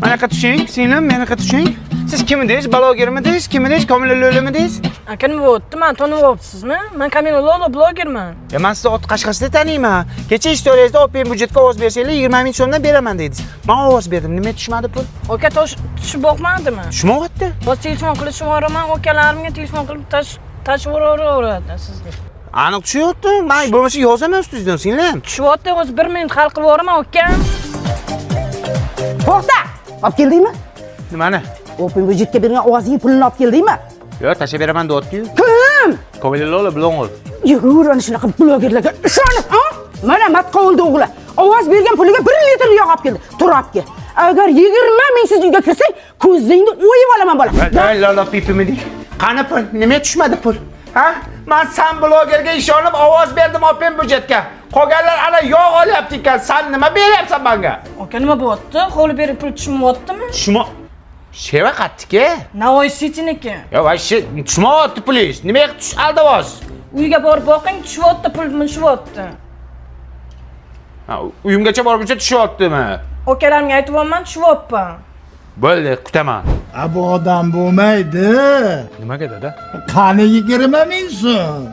Manaqa tushing, singlim, manaqa tushing. Siz kim edingiz? Blogermidingiz? Kim edingiz? Kamila Lo'limidingiz? Aka nima bo'pti? Men taniyapsizmi? Men Kamila Lo'li blogerman. Men sizni ot qashqasida taniyman. Kecha istoriyangizda open budjetga ovoz bersanglar 20 ming so'mdan beraman dedingiz. Men ovoz berdim. Nima tushmadi pul? Aka tushib boqmadimi? Tushmayapti. Biz telefon qilishib yuboraman, akalarimga telefon qilib tashib yuboraveradi sizga. Aniq tushyapti. Men bo'lmasa yozaman ustingizdan, singlim. Tushyapti, o'zi 1 minut hal qilib yuboraman, aka. To'xta! Olib keldingmi? Nimani? Open budjetga bergan ovozing pulini olib keldingmi? Yo'q, tashlab beraman deyapti-yu. Kim? Kamila Lo'li bloger. Yurur ana shunaqa blogerlarga ishonib, ha? Mana matqovul o'g'li. Ovoz bergan puliga 1 litr yog' olib keldi. Turib kel. Agar 20 ming siz uyga kirsang, ko'zingni o'yib olaman bola. Voy Lola pipimidi. Qani pul? Nima tushmadi pul? Ha? Men san blogerga ishonib ovoz berdim open budjetga. Qolganlar ana yog' olyapti ekan. Sen nima beryapsan menga? Aka nima bo'pti? Qo'li berib pul tushmayaptimi? Tushma. Sheva qatdiki? Navoiy City'niki. Yo, voy tushmayapti pulingiz. Nimaga tush aldavoz? Uyga borib boqing, tushyapti, pul tushyapti. Ha, uyimgacha borguncha tushyaptimi? Akalarimga aytyapman, tushyapti. Bo'ldi, kutaman. Bu odam bo'lmaydi. Nimaga dada? Qani 20 ming so'm.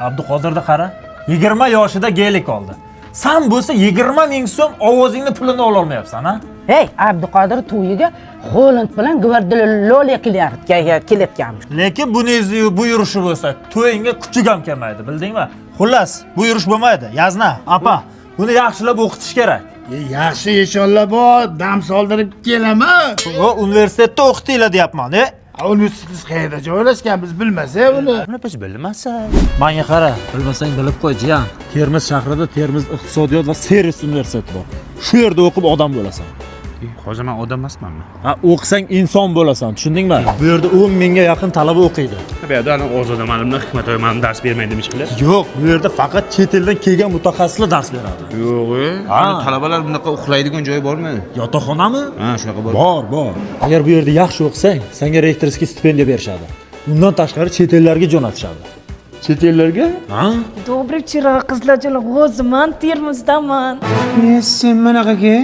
Abduqodirni qara. 20 yoshida gelik oldi. Sen bo'lsa 20 ming so'm ovozingni pulini ola olmayapsan, ha? Hey, Abduqodir to'yiga Xoland bilan Gvardiola kelayotganmish. Lekin buningizni bu yurishi bo'lsa, to'yingga kuchuk ham kelmaydi, bildingmi? Xullas, bu yurish bo'lmaydi. Yazna, apa, buni yaxshilab o'qitish kerak. Yaxshi inshaalloh bor, dam soldirib kelaman. Va universitetda o'qitinglar deyapman, Universitet qayerda joylashgan biz bilmasak uni. Buni biz bilmasak. Menga qara, bilmasang bilib qo'y, jiyan. Termiz shahrida Termiz iqtisodiyot va servis universiteti bor. Shu yerda o'qib odam bo'lasan. Hozir men odam emasmanmi? Ha, o'qisang inson bo'lasan, tushundingmi? Bu yerda 10 mingga yaqin talaba o'qiydi. Bu yerda ana Ozoda malimni Hikmatoy malim dars bermaydi demişlar. Yo'q, bu yerda faqat chet eldan kelgan mutaxassislar dars beradi. Yo'q-e. Ana talabalar bunaqa uxlaydigan joyi bormi? Yotoqxonami? Ha, shunaqa bor. Bor. Agar bu yerda yaxshi o'qisang, senga rektorskiy stipendiya berishadi. Undan tashqari chet ellarga jo'natishadi. Chet ellarga? Ha? Добрый вечер, qizlarchalar. O'ziman Termizdaman. Sen manaqaga?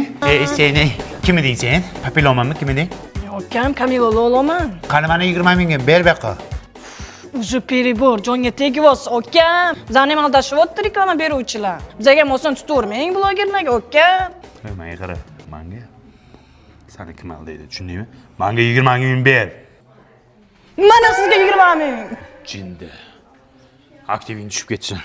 Sen kim eding sen? Papilomanmi, kim eding? Akam Kamila Lo'liman. Qani mana 20 mingga ber baqa. Уже перебор, jonga tegibsiz, akam. Bizani ham aldashyapti reklama beruvchilar. Bizga ham oson tutavermang blogerlarga, akam. Menga qara, menga. Seni kim aldaydi, tushundingmi? Menga 20 ming ber. Mana sizga 20 ming. Jinda. Aktiving tushib ketsin.